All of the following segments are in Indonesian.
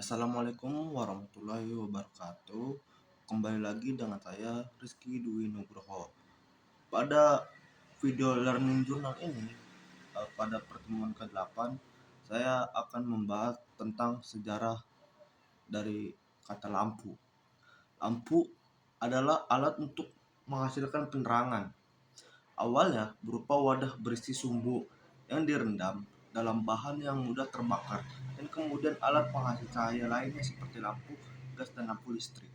Assalamualaikum warahmatullahi wabarakatuh. Kembali lagi dengan saya Rizky Dwi Nugroho. Pada video learning journal ini, pada pertemuan ke-8, saya akan membahas tentang sejarah dari kata lampu. Lampu adalah alat untuk menghasilkan penerangan. Awalnya berupa wadah berisi sumbu yang direndam dalam bahan yang mudah terbakar, dan kemudian alat penghasil cahaya lainnya seperti lampu gas dan lampu listrik.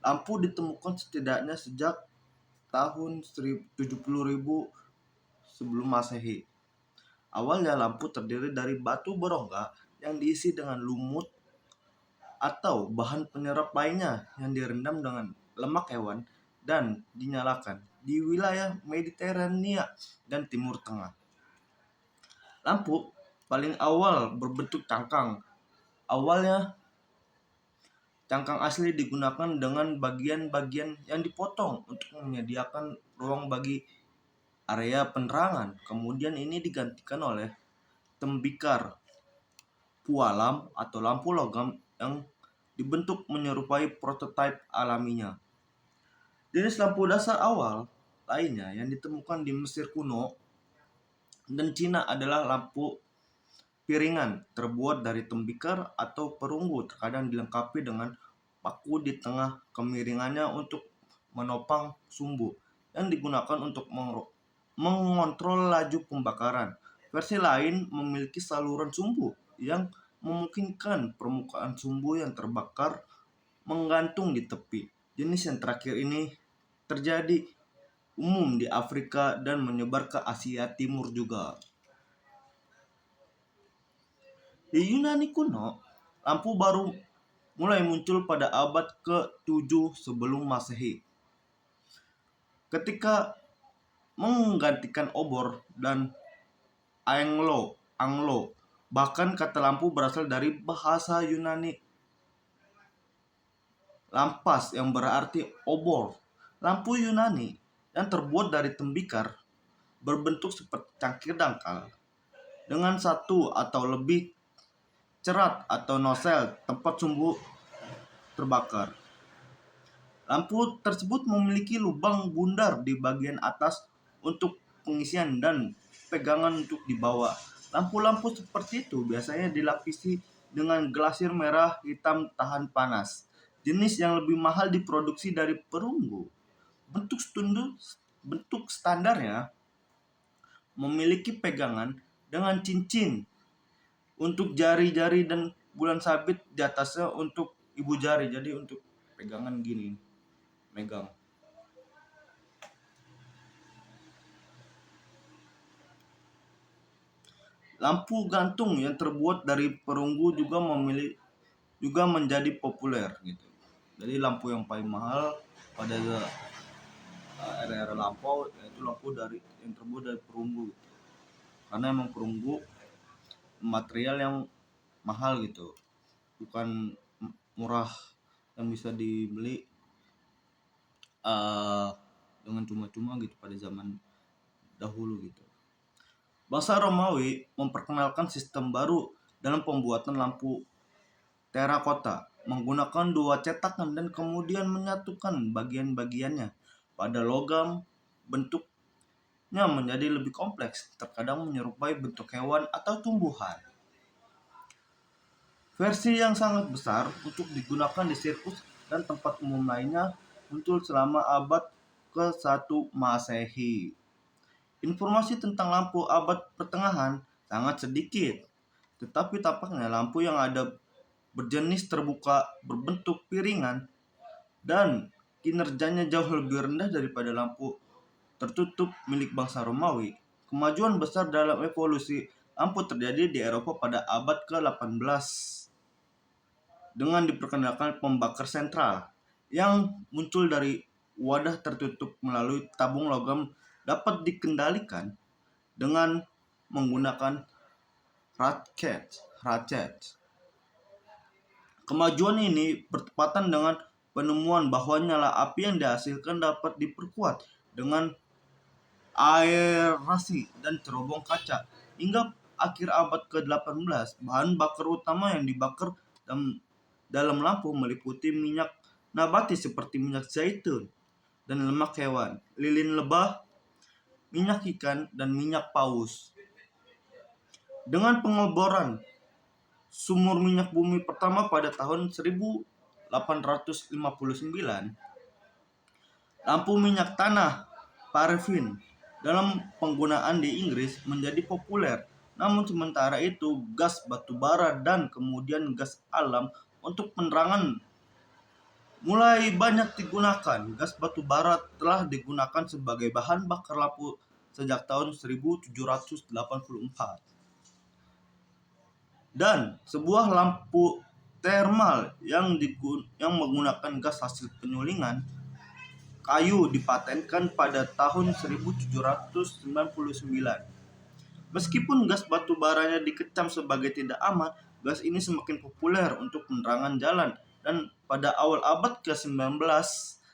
Lampu ditemukan setidaknya sejak tahun 70.000 sebelum Masehi. Awalnya lampu terdiri dari batu berongga yang diisi dengan lumut atau bahan penyerap lainnya yang direndam dengan lemak hewan dan dinyalakan di wilayah Mediterania dan Timur Tengah. Lampu paling awal berbentuk cangkang. Awalnya cangkang asli digunakan dengan bagian-bagian yang dipotong untuk menyediakan ruang bagi area penerangan. Kemudian ini digantikan oleh tembikar pualam atau lampu logam yang dibentuk menyerupai prototipe alaminya. Jenis lampu dasar awal lainnya yang ditemukan di Mesir kuno dan Cina adalah lampu piringan terbuat dari tembikar atau perunggu, terkadang dilengkapi dengan paku di tengah kemiringannya untuk menopang sumbu yang digunakan untuk mengontrol laju pembakaran. Versi lain memiliki saluran sumbu yang memungkinkan permukaan sumbu yang terbakar menggantung di tepi. Jenis yang terakhir ini terjadi umum di Afrika dan menyebar ke Asia Timur juga. Di Yunani kuno, lampu baru mulai muncul pada abad ke-7 sebelum Masehi. Ketika menggantikan obor dan anglo, bahkan kata lampu berasal dari bahasa Yunani lampas yang berarti obor. Lampu Yunani yang terbuat dari tembikar berbentuk seperti cangkir dangkal dengan satu atau lebih cerat atau nosel tempat sumbu terbakar. Lampu tersebut memiliki lubang bundar di bagian atas untuk pengisian dan pegangan untuk dibawa. Lampu-lampu seperti itu biasanya dilapisi dengan glasir merah hitam tahan panas. Jenis yang lebih mahal diproduksi dari perunggu. Bentuk standarnya memiliki pegangan dengan cincin untuk jari-jari dan bulan sabit di atasnya untuk ibu jari. Jadi untuk pegangan gini, megang. Lampu gantung yang terbuat dari perunggu juga menjadi populer gitu. Jadi lampu yang paling mahal pada era-era lampau yaitu lampu yang terbuat dari perunggu. Karena emang perunggu material yang mahal gitu, bukan murah yang bisa dibeli dengan cuma-cuma gitu pada zaman dahulu gitu. Bangsa Romawi memperkenalkan sistem baru dalam pembuatan lampu terakota, menggunakan 2 cetakan dan kemudian menyatukan bagian-bagiannya pada logam. Bentuknya menjadi lebih kompleks, terkadang menyerupai bentuk hewan atau tumbuhan. Versi yang sangat besar untuk digunakan di sirkus dan tempat umum lainnya muncul selama abad ke-1 Masehi. Informasi tentang lampu abad pertengahan sangat sedikit, tetapi tampaknya lampu yang ada berjenis terbuka berbentuk piringan dan kinerjanya jauh lebih rendah daripada lampu tertutup milik bangsa Romawi. Kemajuan besar dalam evolusi lampu terjadi di Eropa pada abad ke-18 dengan diperkenalkan pembakar sentral yang muncul dari wadah tertutup melalui tabung logam dapat dikendalikan dengan menggunakan ratchet. Kemajuan ini bertepatan dengan penemuan bahwa nyala api yang dihasilkan dapat diperkuat dengan aerasi dan cerobong kaca hingga akhir abad ke-18, bahan bakar utama yang dibakar dalam lampu meliputi minyak nabati seperti minyak zaitun dan lemak hewan, lilin lebah, minyak ikan, dan minyak paus. Dengan pengeboran sumur minyak bumi pertama pada tahun 1859, lampu minyak tanah parafin dalam penggunaan di Inggris menjadi populer. Namun sementara itu gas batu bara dan kemudian gas alam untuk penerangan mulai banyak digunakan. Gas batu bara telah digunakan sebagai bahan bakar lampu sejak tahun 1784. Dan sebuah lampu termal yang menggunakan gas hasil penyulingan kayu dipatenkan pada tahun 1799. Meskipun gas batu baranya dikecam sebagai tidak aman, gas ini semakin populer untuk penerangan jalan, dan pada awal abad ke-19,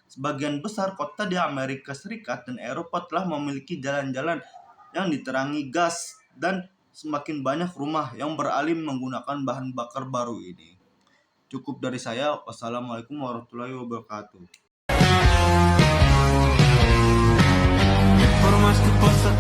sebagian besar kota di Amerika Serikat dan Eropa telah memiliki jalan-jalan yang diterangi gas, dan semakin banyak rumah yang beralih menggunakan bahan bakar baru ini. Cukup dari saya. Wassalamualaikum warahmatullahi wabarakatuh. Por más que possa